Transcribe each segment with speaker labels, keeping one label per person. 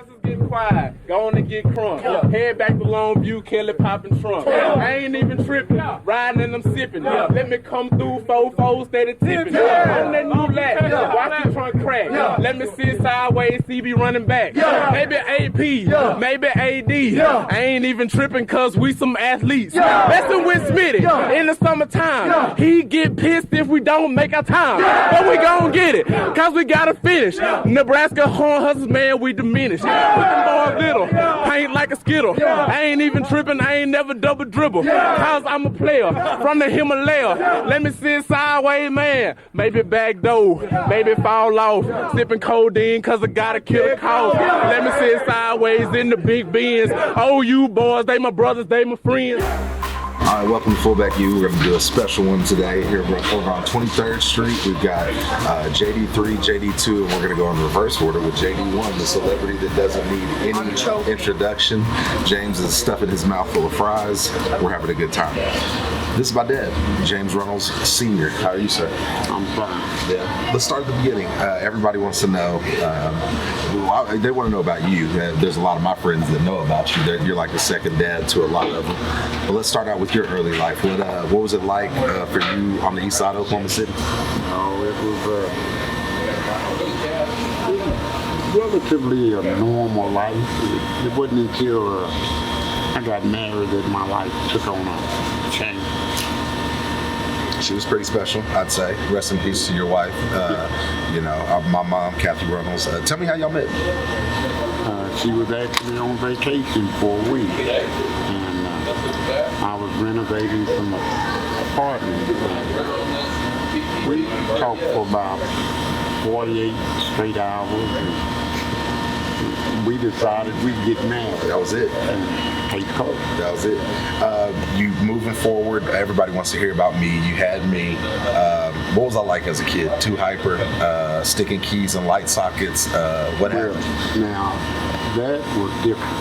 Speaker 1: Boys is getting quiet. Go on and get crunk. Head back to Longview, Kelly popping trunk. I ain't even tripping. Riding and I'm sipping. Let me come through, 4-4, steady tipping. On that new lap. Watch the trunk crack. Let me sit sideways, CB running back. Maybe AP, maybe AD. I ain't even tripping cause we some athletes. Messing with Smitty in the summertime. He get pissed if we don't make our time. But we gon' get it, cause we gotta finish. Nebraska Horn Hustlers, man, we diminish. Put them boys little, paint like a skittle. I ain't even tripping, I ain't never double dribble. Cause I'm a player from the Himalaya. Let me sit sideways, man. Maybe back door, maybe fall off. Sipping codeine cause I gotta kill a cough. Let me sit sideways in the big Benz. Oh, you boys, they my brothers, they my friends.
Speaker 2: All right, welcome to Fullback U. We're going to do a special one today here over on 23rd Street. We've got JD3, JD2, and we're going to go in reverse order with JD1, the celebrity that doesn't need any introduction. James is stuffing his mouth full of fries. We're having a good time. This is my dad, James Runnels Sr. How are you, sir?
Speaker 3: I'm fine.
Speaker 2: Yeah. Let's start at the beginning. Everybody wants to know, they want to know about you. There's a lot of my friends that know about you. You're like a second dad to a lot of them. But let's start out with your early life. What was it like for you on the east side of Oklahoma City?
Speaker 3: Oh, it was relatively a normal life. It wasn't until I got married that my life took on a change.
Speaker 2: She was pretty special, I'd say. Rest in peace to your wife. My mom, Kathy Runnels. Tell me how y'all met.
Speaker 3: She was actually on vacation for a week, and I was renovating some apartments. We talked for about 48 straight hours, and we decided we'd get married.
Speaker 2: That was it.
Speaker 3: And take coke.
Speaker 2: That was it. You moving forward, everybody wants to hear about me. You had me. What was I like as a kid? Too hyper, sticking keys in light sockets. What happened?
Speaker 3: Now, that was different.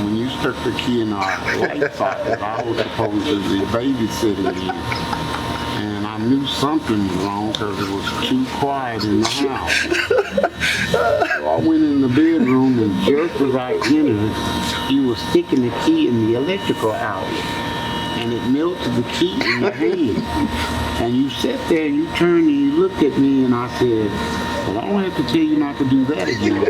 Speaker 3: When you stuck the key in our light socket, I was supposed to be babysitting you. And I knew something was wrong because it was too quiet in the house. So I went in the bedroom, and just as I entered, you were sticking the key in the electrical outlet. And it melted the key in your hand. And you sat there and you turned and you looked at me, and I said, well, I don't have to tell you not to do that again.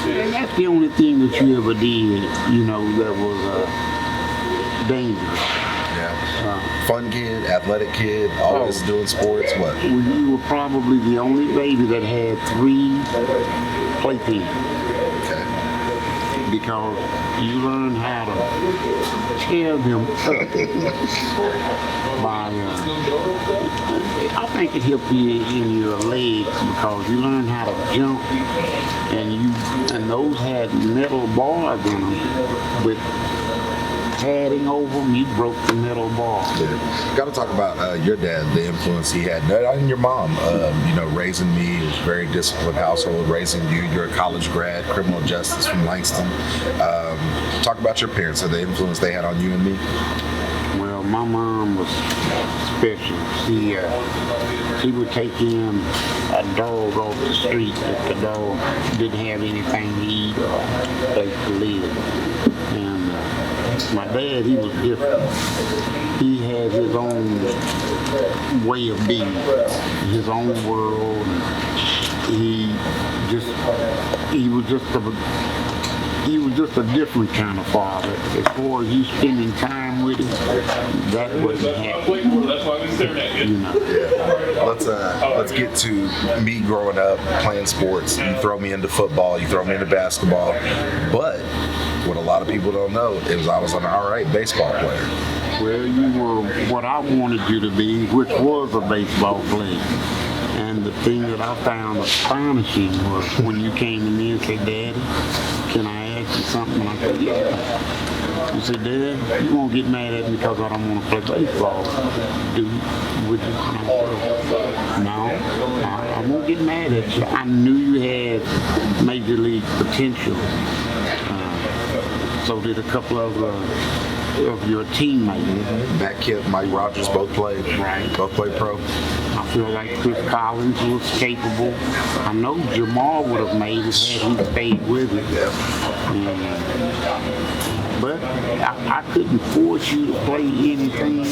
Speaker 3: And that's the only thing that you ever did, that was dangerous.
Speaker 2: Yeah. Fun kid, athletic kid, always doing sports. What?
Speaker 3: Well, you were probably the only baby that had 3 playpens.
Speaker 2: Okay.
Speaker 3: Because you learn how to tear them up by, I think it helped you in your legs because you learn how to jump, and those had metal bars in them with padding over them. You broke the metal bar.
Speaker 2: Yeah. Got to talk about your dad, the influence he had, and your mom. Raising me, it was a very disciplined household. Raising you, you're a college grad, criminal justice from Langston. Talk about your parents and the influence they had on you and me.
Speaker 3: Well, my mom was special. She would take in a dog off the street if the dog didn't have anything to eat or a place to live. And my dad, he was different. He had his own way of being, his own world. He was just a different kind of father. As far as you spending time with him, that wasn't happening.
Speaker 2: Yeah. Let's get to me growing up playing sports. You throw me into football, you throw me into basketball, but what a lot of people don't know is I was an alright baseball player.
Speaker 3: Well, you were what I wanted you to be, which was a baseball player. And the thing that I found astonishing was when you came to me and said, Daddy, can I ask you something? And I said, yeah. You said, Dad, you won't get mad at me because I don't want to play baseball, do you? Would you? And I said, no, I won't get mad at you. I knew you had major league potential. So did a couple of your teammates.
Speaker 2: Matt Kemp, Mike Rogers both played.
Speaker 3: Right.
Speaker 2: Both played pro.
Speaker 3: I feel like Chris Collins was capable. I know Jamal would have made it had he stayed with it. But I couldn't force you to play anything.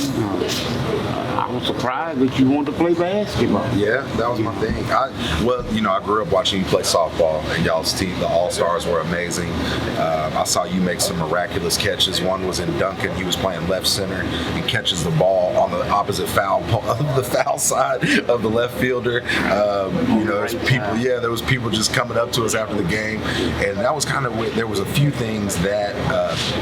Speaker 3: I was surprised that you wanted to play basketball.
Speaker 2: Yeah, that was my thing. I grew up watching you play softball, and y'all's team, the All-Stars, were amazing. I saw you make some miraculous catches. One was in Duncan. He was playing left center and catches the ball on the opposite the foul side of the left fielder. There was people just coming up to us after the game, and that was kind of there was a few things that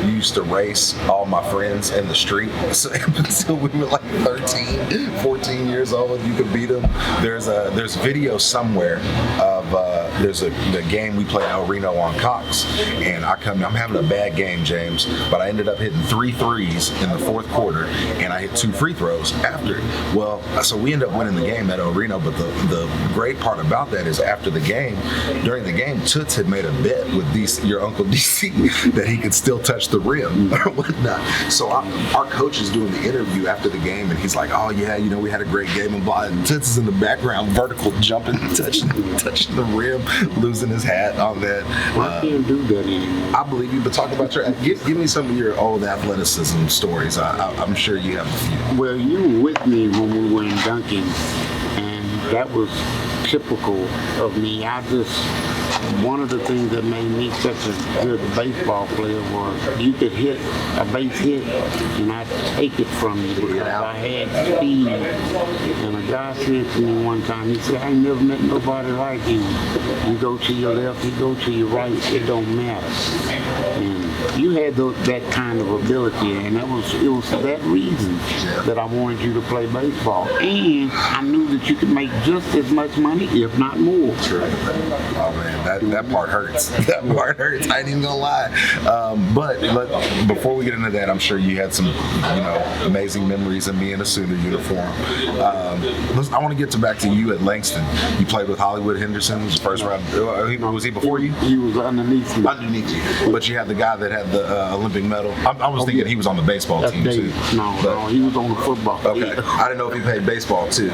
Speaker 2: used to race all my friends in the street. So until we were like 13, 14 years old, you could beat them. There's video somewhere of the game we played El Reno on Cox, and I'm having a bad game, James, but I ended up hitting 3 threes in the fourth quarter, and I hit 2 free throws after. Well, so we ended up winning the game at El Reno, but the great part about that is during the game, Toots had made a bet with your Uncle DC that he could still touch the rim or whatnot. So our coach is doing the interview after the game, and he's like, "Oh yeah, we had a great game," and blah. And Toots is in the background, vertical jumping, touching the rim, losing his hat on that.
Speaker 3: I can't do that anymore.
Speaker 2: I believe you, but talk about give me some of your old athleticism stories. I'm sure you have a few.
Speaker 3: Well, you were with me when we were in Duncan, and that was typical of me. One of the things that made me such a good baseball player was you could hit a base hit and I'd take it from you because I had speed. And a guy said to me one time, he said, "I ain't never met nobody like you. You go to your left, you go to your right, it don't matter." And you had that kind of ability, and it was for that reason that I wanted you to play baseball. And I knew that you could make just as much money, if not more.
Speaker 2: True. Oh man, that part hurts. That part hurts. I ain't even gonna lie. But before we get into that, I'm sure you had some, amazing memories of me in a Sooner uniform. I want to get back to you at Langston. You played with Hollywood Henderson. Was the first round. Was he before you?
Speaker 3: He was underneath me.
Speaker 2: Underneath you. But you had the guy that had the Olympic medal. I was thinking he was on the baseball team too.
Speaker 3: No, he was on the football team.
Speaker 2: Okay. I didn't know if he played baseball too.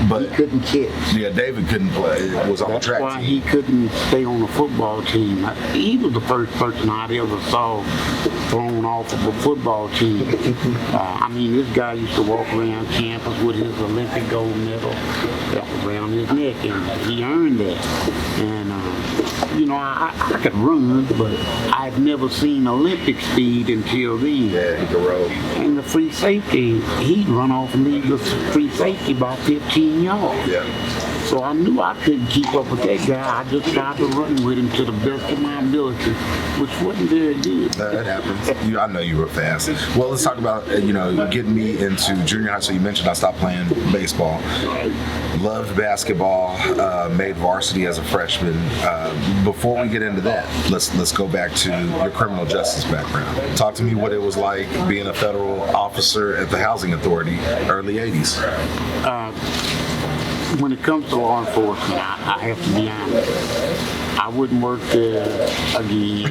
Speaker 2: But
Speaker 3: he couldn't catch.
Speaker 2: Yeah, David couldn't play. Was on the track team.
Speaker 3: That's why he couldn't stay on the football team. He was the first person I ever saw thrown off of a football team. This guy used to walk around campus with his Olympic gold medal around his neck, and he earned that. And I could run, but I've never seen Olympic speed until then.
Speaker 2: Yeah, he could roll.
Speaker 3: And the free safety, he'd run off and leave the free safety about 15 yards.
Speaker 2: Yeah.
Speaker 3: So I knew I couldn't keep up with that guy. I just tried to run with him to the best of my ability, which wasn't very good.
Speaker 2: That happens. I know you were fast. Well, let's talk about getting me into junior high. So you mentioned I stopped playing baseball. Loved basketball. Made varsity as a freshman. Before we get into that, let's go back to your criminal justice background. Talk to me what it was like being a federal officer at the Housing Authority, early '80s.
Speaker 3: When it comes to law enforcement, I have to be honest. I wouldn't work there again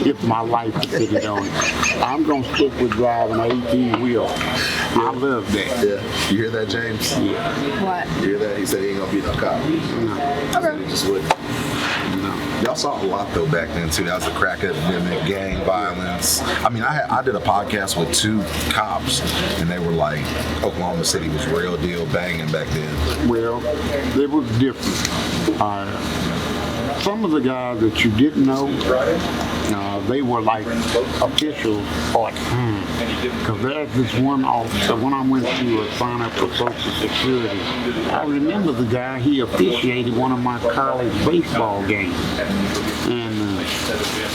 Speaker 3: if my life depended on it. I'm going to stick with driving an 18-wheel. I love that.
Speaker 2: Yeah. You hear that, James?
Speaker 3: Yeah.
Speaker 4: What?
Speaker 2: You hear that? He said he ain't going to be no cop.
Speaker 3: No.
Speaker 2: Okay. He just wouldn't. No. Y'all saw a lot though back then too. That was the crack epidemic, gang violence. I did a podcast with 2 cops, and they were like, Oklahoma City was real deal banging back then.
Speaker 3: Well, it was different. Some of the guys that you didn't know, they were like officials part-time. Because there's this one officer, when I went to sign up for Social Security, I remember the guy, he officiated one of my college baseball games. And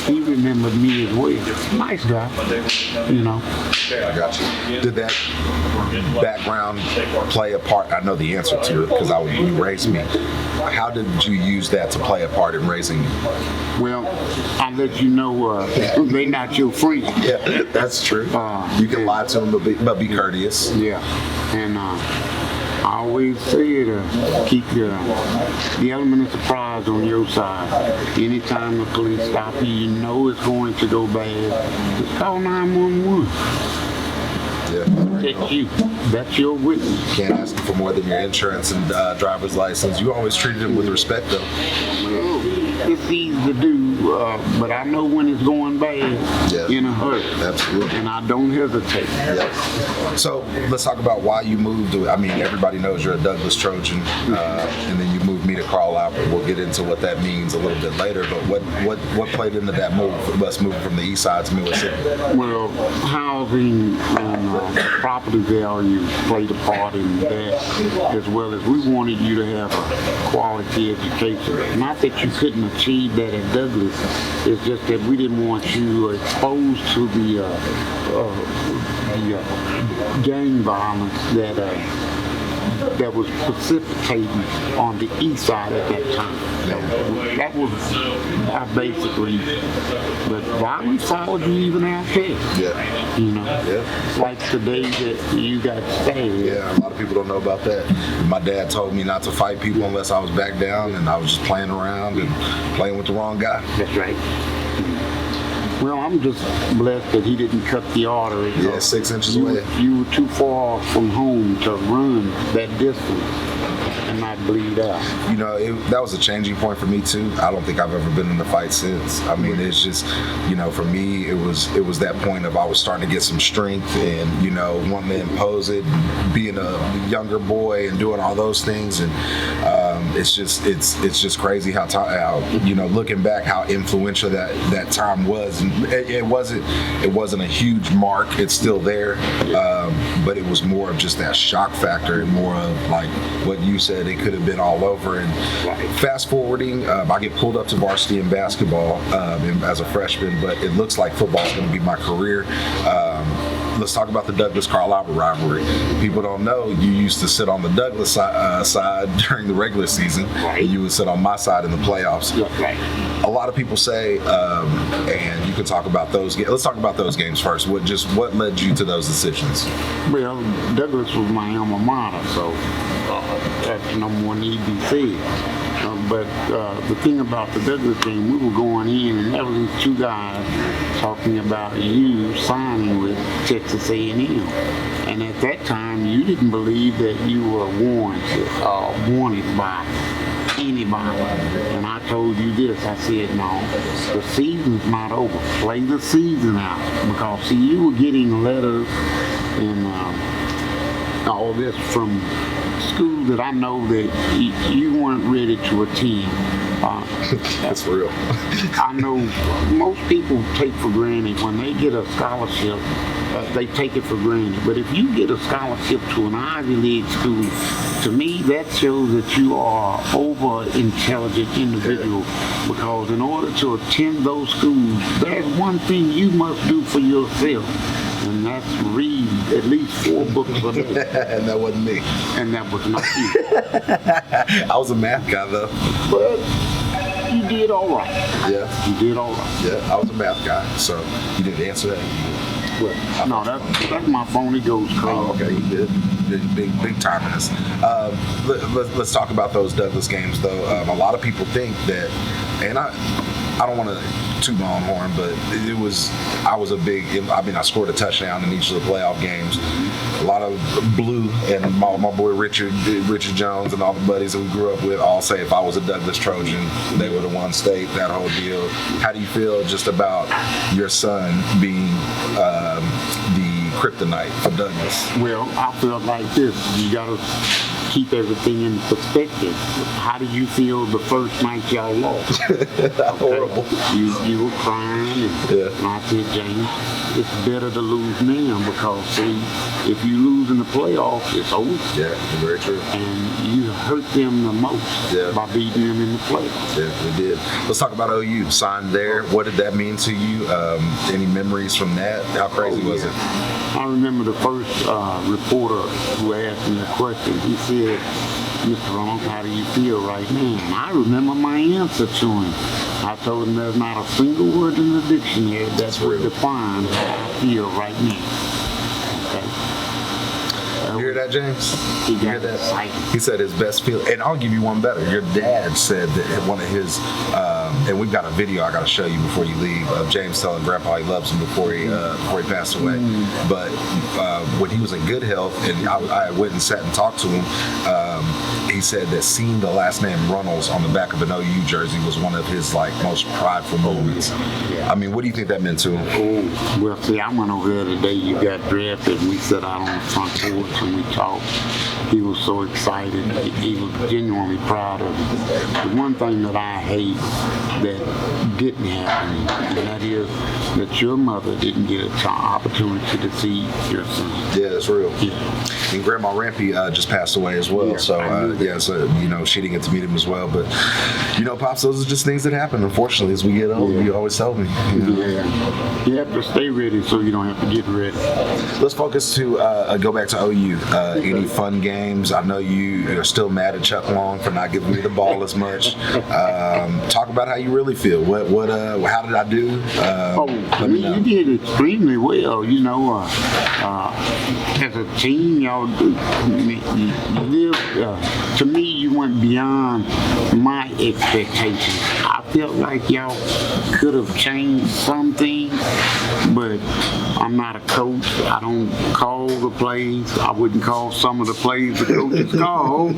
Speaker 3: he remembered me as well. Nice guy,
Speaker 2: I got you. Did that background play a part? I know the answer to it because you raised me. How did you use that to play a part in raising you?
Speaker 3: Well, I'll let you know they not your friend.
Speaker 2: Yeah, that's true. You can lie to them, but be courteous.
Speaker 3: Yeah, and I always say to keep the element of surprise on your side. Anytime the police stop you, you know it's going to go bad. Just call 911.
Speaker 2: Yeah.
Speaker 3: protect you. That's your witness.
Speaker 2: Can't ask him for more than your insurance and driver's license. You always treated him with respect, though.
Speaker 3: Well, it's easy to do, but I know when it's going bad in a hurry.
Speaker 2: Absolutely.
Speaker 3: And I don't hesitate.
Speaker 2: Yeah. So let's talk about why you moved. I mean, everybody knows you're a Douglas Trojan, and then you moved me to Carl Albert. We'll get into what that means a little bit later. But what played into that move? Us moving from the east side to Mississippi.
Speaker 3: Well, housing and property value played a part in that, as well as we wanted you to have a quality education. Not that you couldn't achieve that at Douglas, it's just that we didn't want you exposed to the gang violence that was precipitating on the east side at that time. So that was basically, but violence followed you even out there.
Speaker 2: Yeah.
Speaker 3: You know,
Speaker 2: Yeah.
Speaker 3: like the day that you got stabbed.
Speaker 2: Yeah, a lot of people don't know about that. My dad told me not to fight people unless I was back down, and I was just playing around and playing with the wrong guy.
Speaker 3: That's right. Well, I'm just blessed that he didn't cut the artery.
Speaker 2: Yeah, 6 inches away.
Speaker 3: You were too far from home to run that distance and not bleed out.
Speaker 2: You know, that was a changing point for me too. I don't think I've ever been in a fight since. I mean, it's just, you know, for me, it was that point of I was starting to get some strength and, you know, wanting to impose it, being a younger boy and doing all those things, and it's just crazy how you know, looking back, how influential that time was. And it wasn't a huge mark. It's still there, but it was more of just that shock factor and more of like what you said. It could have been all over. And fast forwarding, I get pulled up to varsity in basketball as a freshman, but it looks like football is going to be my career. Let's talk about the Douglas-Carl Albert rivalry. People don't know you used to sit on the Douglas side during the regular season, and you would sit on my side in the playoffs. A lot of people say, and you can talk about those games. Let's talk about those games first. What led you to those decisions?
Speaker 3: Well, Douglas was my alma mater, so that's no more need be said. But the thing about the Douglas game, we were going in, and there was these two guys talking about you signing with Texas A&M. And at that time, you didn't believe that you were wanted by anybody. And I told you this, I said, no, the season's not over. Play the season out. Because, see, you were getting letters and all this from schools that I know that you weren't ready to attend.
Speaker 2: That's real.
Speaker 3: I know most people take for granted when they get a scholarship, they take it for granted. But if you get a scholarship to an Ivy League school, to me that shows that you are over intelligent individual, because in order to attend those schools, there's one thing you must do for yourself, and that's read at least 4 books a day.
Speaker 2: And that wasn't me.
Speaker 3: And that was not you.
Speaker 2: I was a math guy though.
Speaker 3: But you did all right.
Speaker 2: Yeah.
Speaker 3: You did all right.
Speaker 2: Yeah, I was a math guy, so you didn't answer that.
Speaker 3: Well, no, that's my phony ghost call.
Speaker 2: Oh, okay, you did. Big time in this. Let's talk about those Douglas games though. A lot of people think that, and I don't want to toot my own horn, but I scored a touchdown in each of the playoff games. A lot of blue, and my boy Richard Jones and all the buddies that we grew up with all say if I was a Douglas Trojan, they would have won state, that whole deal. How do you feel just about your son being the kryptonite for Douglas?
Speaker 3: Well, I felt like this. You got to keep everything in perspective. How do you feel the first night y'all lost?
Speaker 2: Horrible.
Speaker 3: You were crying, and I said, James, it's better to lose now, because see, if you lose in the playoffs, it's over.
Speaker 2: Yeah, very true.
Speaker 3: And you hurt them the most by beating them in the playoffs.
Speaker 2: Yeah, we did. Let's talk about OU. Signed there. What did that mean to you? Any memories from that? How crazy was it?
Speaker 3: I remember the first reporter who asked me a question. He said, Mr. Runnels, how do you feel right now? And I remember my answer to him. I told him there's not a single word in the dictionary that would define how I feel right now. Okay?
Speaker 2: You hear that, James?
Speaker 3: He
Speaker 2: You hear
Speaker 3: got
Speaker 2: that?
Speaker 3: excited.
Speaker 2: He said his best feel, and I'll give you one better. Your dad said that one of his And we've got a video I got to show you before you leave of James telling Grandpa he loves him before he passed away. But when he was in good health, and I went and sat and talked to him, he said that seeing the last name Runnels on the back of an OU jersey was one of his like most prideful moments.
Speaker 3: Yeah.
Speaker 2: I mean, what do you think that meant to him?
Speaker 3: Oh, well, see, I went over there the day you got drafted, and we sat out on the front porch and we talked. He was so excited. He was genuinely proud of it. The one thing that I hate that didn't happen, and that is that your mother didn't get an opportunity to see your son.
Speaker 2: Yeah, that's real.
Speaker 3: Yeah.
Speaker 2: And Grandma Rampy just passed away as well.
Speaker 3: Yeah,
Speaker 2: So she didn't get to meet him as well. But Pops, those are just things that happen. Unfortunately, as we get older, you always tell me.
Speaker 3: Yeah. You have to stay ready so you don't have to get ready.
Speaker 2: Let's focus to go back to OU. Any fun games? I know you're still mad at Chuck Long for not giving me the ball as much. Talk about how you really feel. How did I do?
Speaker 3: You did extremely well. As a team, y'all lived. To me, you went beyond my expectations. I felt like y'all could have changed something, but I'm not a coach. I don't call the plays. I wouldn't call some of the plays the coaches call.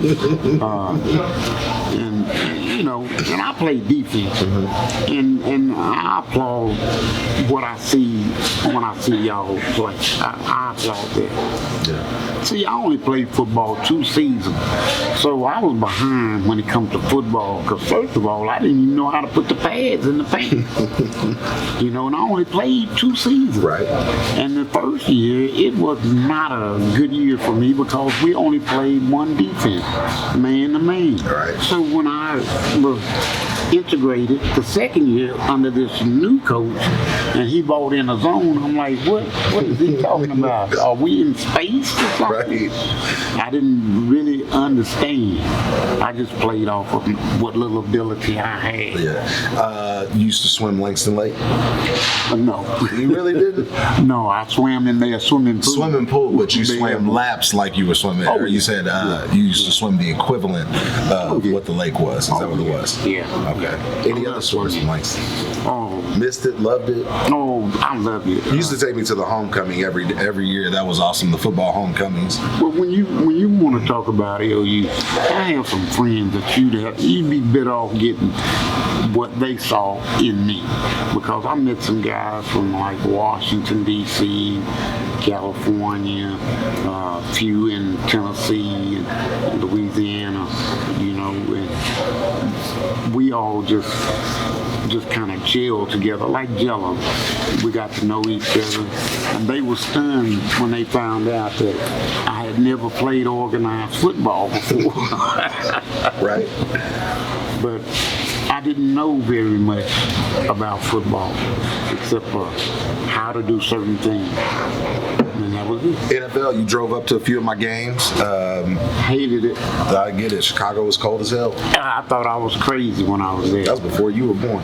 Speaker 3: And I play defense, and I applaud what I see when I see y'all play. I applaud that.
Speaker 2: Yeah.
Speaker 3: See, I only played football 2 seasons, so I was behind when it comes to football. Because first of all, I didn't even know how to put the pads in the pants. And I only played 2 seasons.
Speaker 2: Right.
Speaker 3: And the first year, it was not a good year for me because we only played one defense, man to man.
Speaker 2: Right.
Speaker 3: So when I was integrated the second year under this new coach, and he brought in a zone, I'm like, what is he talking about? Are we in space or something?
Speaker 2: Right.
Speaker 3: I didn't really understand. I just played off of what little ability I had.
Speaker 2: Yeah. You used to swim Langston Lake?
Speaker 3: No.
Speaker 2: You really didn't?
Speaker 3: No, I swam in their swimming pool.
Speaker 2: Swimming pool, but you swam laps like you were swimming. Or you said you used to swim the equivalent of what the lake was. Is that what it was?
Speaker 3: Yeah.
Speaker 2: Okay. Any other swims in Langston?
Speaker 3: Oh.
Speaker 2: Missed it, loved it?
Speaker 3: Oh, I love it.
Speaker 2: You used to take me to the homecoming every year. That was awesome. The football homecomings.
Speaker 3: Well, when you want to talk about OU, I have some friends that you'd be better off getting what they saw in me, because I met some guys from like Washington D.C., California, a few in Tennessee and Louisiana, and we all just kind of gelled together like Jello. We got to know each other, and they were stunned when they found out that I had never played organized football before.
Speaker 2: Right.
Speaker 3: But I didn't know very much about football except for how to do certain things. And that was it.
Speaker 2: NFL, you drove up to a few of my games.
Speaker 3: Hated it.
Speaker 2: I get it. Chicago was cold as hell.
Speaker 3: I thought I was crazy when I was there.
Speaker 2: That was before you were born.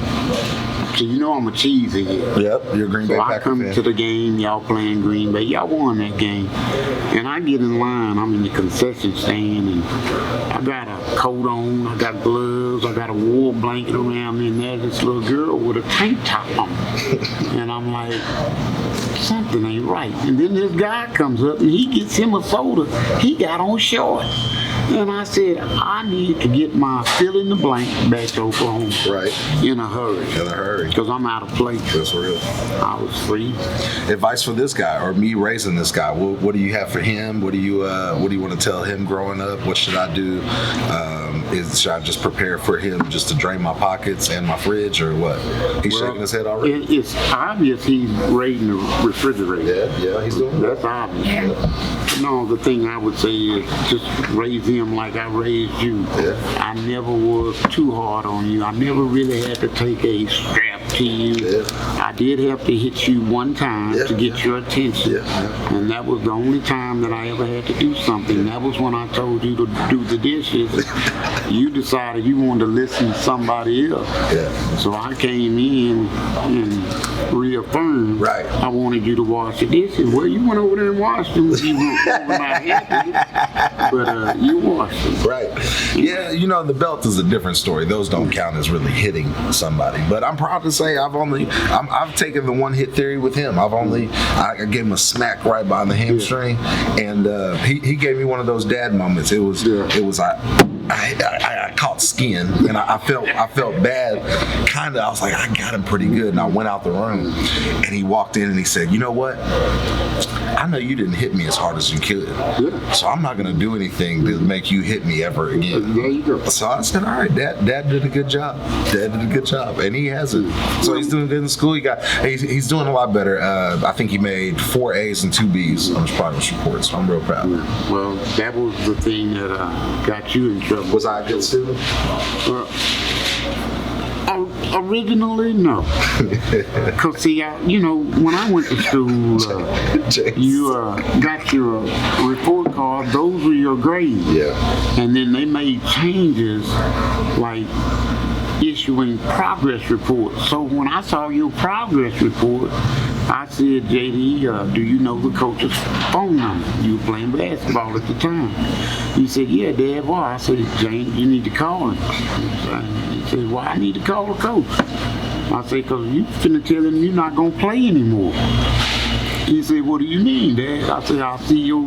Speaker 3: So I'm a cheesehead.
Speaker 2: Yep, you're a Green Bay
Speaker 3: So
Speaker 2: Packer
Speaker 3: I come
Speaker 2: fan.
Speaker 3: to the game, y'all playing Green Bay. Y'all won that game. And I get in line, I'm in the concession stand, and I got a coat on, I got gloves, I got a wool blanket around me, and there's this little girl with a tank top on. And I'm like, something ain't right. And then this guy comes up, and he gets him a soda. He got on shorts. And I said, I need to get my fill in the blank back to Oklahoma.
Speaker 2: Right.
Speaker 3: In a hurry.
Speaker 2: In a hurry.
Speaker 3: Because I'm out of place.
Speaker 2: That's real.
Speaker 3: I was free.
Speaker 2: Advice for this guy, or me raising this guy. What do you have for him? What do you want to tell him growing up? What should I do? Should I just prepare for him just to drain my pockets and my fridge, or what? He's shaking his head already.
Speaker 3: It's obvious he's raiding the refrigerator.
Speaker 2: Yeah, he's doing that.
Speaker 3: That's obvious. Yeah. No, the thing I would say is just raise him like I raised you.
Speaker 2: Yeah.
Speaker 3: I never was too hard on you. I never really had to take a strap to you.
Speaker 2: Yeah.
Speaker 3: I did have to hit you one time to get your attention.
Speaker 2: Yeah.
Speaker 3: And that was the only time that I ever had to do something. That was when I told you to do the dishes. You decided you wanted to listen to somebody else.
Speaker 2: Yeah.
Speaker 3: So I came in and reaffirmed
Speaker 2: Right.
Speaker 3: I wanted you to wash the dishes. Well, you went over there and washed them. You were not happy, but you washed them.
Speaker 2: Right. Yeah, you know, the belt is a different story. Those don't count as really hitting somebody. But I'm proud to say I've taken the one hit theory with him. I gave him a smack right behind the hamstring, and he gave me one of those dad moments. It was I caught skin, and I felt bad. Kind of, I was like, I got him pretty good, and I went out the room, and he walked in and he said, you know what? I know you didn't hit me as hard as you could, so I'm not going to do anything to make you hit me ever again.
Speaker 3: There you go.
Speaker 2: So I said, all right, Dad did a good job. Dad did a good job, and he has it. So he's doing good in school. He's doing a lot better. I think he made 4 A's and 2 B's on his progress report, so I'm real proud.
Speaker 3: Well, that was the thing that got you in trouble.
Speaker 2: Was I a good student?
Speaker 3: Originally, no. Because, see, when I went to school, you got your report card. Those were your grades.
Speaker 2: Yeah.
Speaker 3: And then they made changes, like issuing progress reports. So when I saw your progress report, I said, JD, do you know the coach's phone number? You were playing basketball at the time. He said, yeah, Dad, why? I said, James, you need to call him. He said, why I need to call the coach? I said, because you finna tell him you're not going to play anymore. He said, what do you mean, Dad? I said, I see your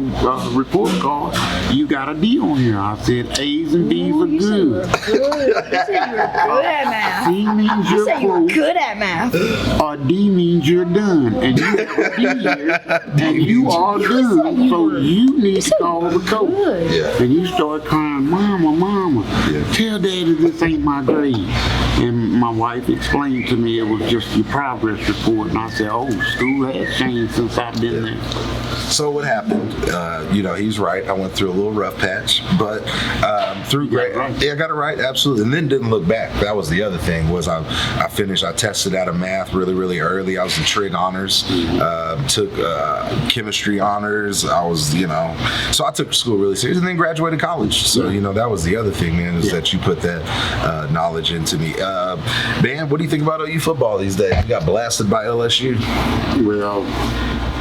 Speaker 3: report card. You got a D on here. I said, A's and B's are good.
Speaker 4: You said you were good at math.
Speaker 3: C means
Speaker 4: You
Speaker 3: you're
Speaker 4: said you were
Speaker 3: close.
Speaker 4: good at math.
Speaker 3: Or D means you're done. And you have a D here, and you are done. So you need to call the coach.
Speaker 4: Good.
Speaker 2: Yeah.
Speaker 3: And you start crying, Mama, tell Daddy this ain't my grade. And my wife explained to me it was just your progress report. And I said, oh, school has changed since I've been there.
Speaker 2: So what happened? He's right. I went through a little rough patch, but through grade, I got it right, absolutely, and then didn't look back. That was the other thing. Was I tested out of math really, really early. I was in trig honors, took chemistry honors. I was, so I took school really serious, and then graduated college. So that was the other thing, man, is that you put that knowledge into me. Man, what do you think about OU football these days? You got blasted by LSU.
Speaker 3: Well,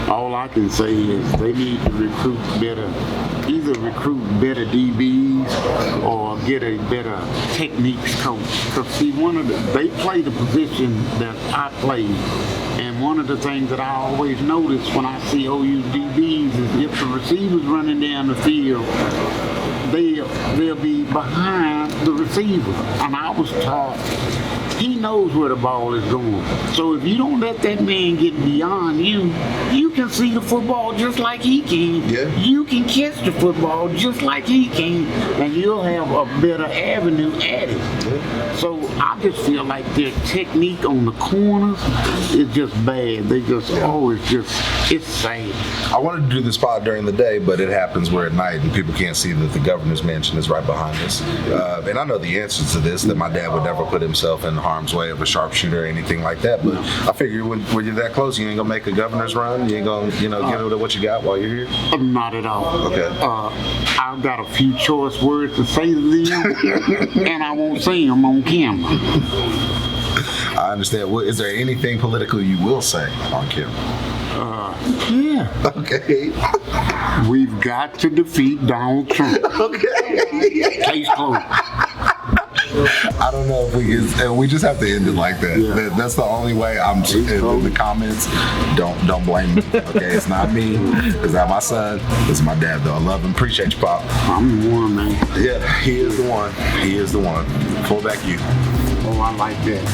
Speaker 3: all I can say is they need to recruit better, either recruit better DBs or get a better techniques coach. Because see, they play the position that I played. And one of the things that I always notice when I see OU DBs is if the receiver's running down the field, they'll be behind the receiver. And I was taught he knows where the ball is going. So if you don't let that man get beyond you, you can see the football just like he can.
Speaker 2: Yeah.
Speaker 3: You can catch the football just like he can, and you'll have a better avenue at it. Yeah. So I just feel like their technique on the corners is just bad. They just, it's sad.
Speaker 2: I wanted to do this pod during the day, but it happens where at night and people can't see that the governor's mansion is right behind us. And I know the answer to this, that my dad would never put himself in harm's way of a sharpshooter or anything like that. But I figure when you're that close, you ain't gonna make a governor's run. You ain't gonna, get rid of what you got while you're here.
Speaker 3: Not at all.
Speaker 2: Okay.
Speaker 3: I've got a few choice words to say to them, and I won't say them on camera.
Speaker 2: I understand. Is there anything political you will say on camera?
Speaker 3: Yeah.
Speaker 2: Okay.
Speaker 3: We've got to defeat Donald Trump.
Speaker 2: Okay.
Speaker 3: Case closed.
Speaker 2: I don't know if we can, and we just have to end it like that.
Speaker 3: Yeah.
Speaker 2: That's the only way. I'm in the comments. Don't blame me. Okay, it's not me. It's not my son. It's my dad, though. I love him. Appreciate you, Pop.
Speaker 3: I'm the one, man.
Speaker 2: Yeah, he is the one. He is the one. Fullback U.
Speaker 3: Oh, I like that.